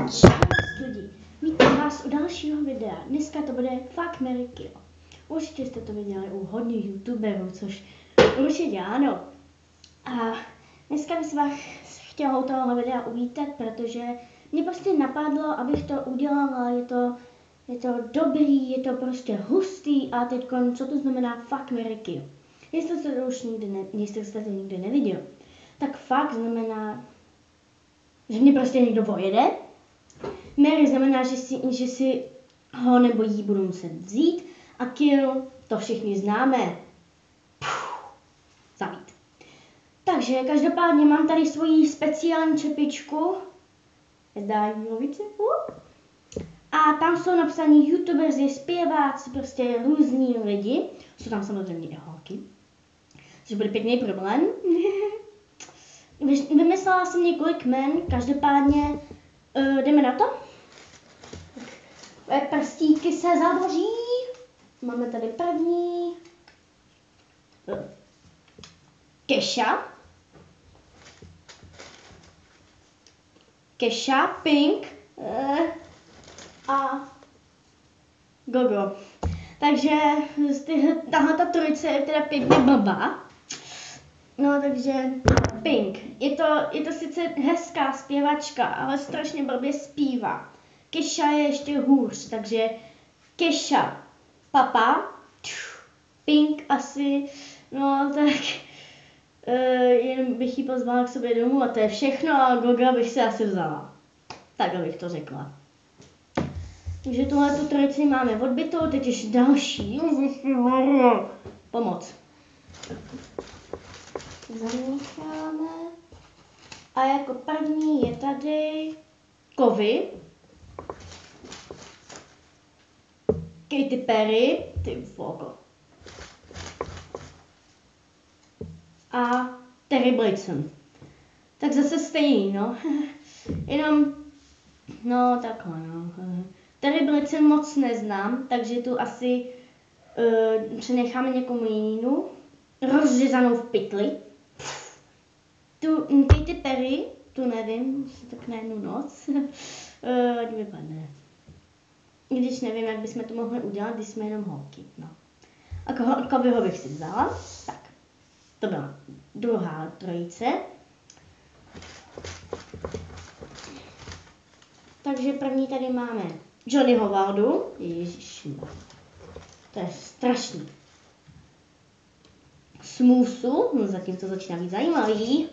Čau lidi, vítám vás u dalšího videa. Dneska to bude Fuck, Marry, Kill. Určitě jste to viděli u hodně youtuberů, což určitě ano. A dneska bych vás chtěla u tohohle videa uvítat, protože mě prostě napadlo, abych to udělala. Je to dobrý, je to prostě hustý a teď co to znamená Fuck, Marry, Kill. Jestli jste to nikdy neviděl, tak fuck znamená, že mě prostě někdo vojede. Marry znamená, že si ho nebo jí budu muset vzít. A kill, to všichni známe. Zabít. Takže každopádně mám tady svoji speciální čepičku. Zdá více. A tam jsou napsaní youtubeři, zpěváci, prostě různí lidi. Jsou tam samozřejmě i holky. Což bude pěkný problém. Vymyslela jsem několik jmen, každopádně jdeme na to. Prstíky se založí. Máme tady první. Kesha, Pink a Gogo. Takže tahle trojice je teda pěkně blbá. No takže Pink. Je to sice hezká zpěvačka, ale strašně blbě zpívá. Kesha je ještě hůř, takže Kesha, papa, Pink asi, no tak jen bych ji pozvala k sobě domů a to je všechno a Goga bych si asi vzala. Tak abych to řekla. Takže tuhle tu trojici máme odbytou, teď ještě další. Pomoc. Zamícháme. A jako první je tady Kovy. Katy Perry, ty vogo. A Terry Blixen. Tak zase stejný, no. Jenom, no takhle, no. Terry Blixen moc neznám, takže tu asi přenecháme někomu jinému. Rozřezanou v pytli. Tu Katy Perry, tu nevím, tak na jednu noc. Ať vypadne. Když nevím, jak bychom to mohli udělat, když jsme jenom holky. No. A Kovyho bych si vzala. Tak, to byla druhá trojice. Takže první tady máme Johnnyho Valdu. Ježišmarja. To je strašný. Smoosu, no zatím to začíná být zajímavý.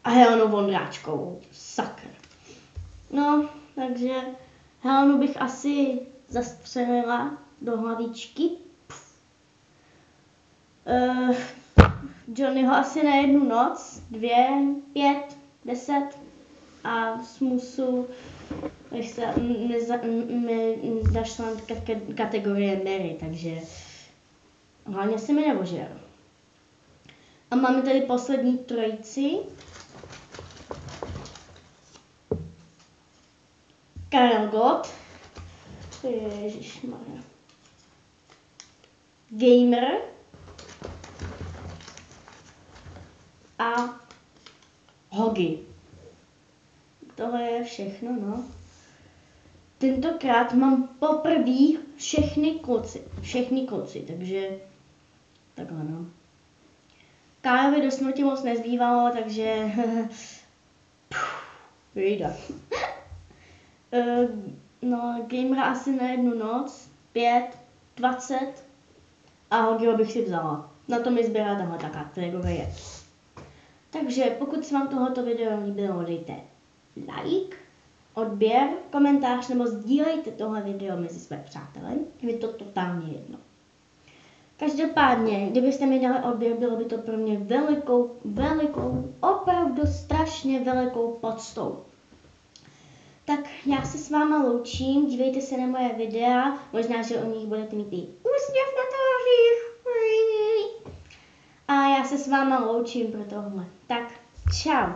A Helenu Vondráčkovou. Sakr. No, takže Helenu bych asi zastřelila do hlavičky. Johnnyho asi na jednu noc, 2, 5, 10 a Smoosu bych se zašla kategorie Marry, takže hlavně se mi neožer. A máme tady poslední trojici. Karel Gott. Ježišmarja. Gamer. A Hogi. Tohle je všechno, no. Tentokrát mám poprvé všechny kluci, takže takhle, no. Kájovi do smrti moc nezbývalo, takže vyjde. No, Gamera asi na jednu noc, 5, 20 a Hogiho bych si vzala. Na to mi zběrá tahle ta kategorie. Takže pokud se vám tohoto video líbilo, dejte like, odběr, komentář nebo sdílejte tohle video mezi své přáteli. Je to totálně jedno. Každopádně, kdybyste mi dali odběr, bylo by to pro mě velikou, opravdu strašně velikou poctou. Tak já se s váma loučím, dívejte se na moje videa, možná, že o nich budete mít i úsměv na tvářích. A já se s váma loučím pro tohle. Tak, čau.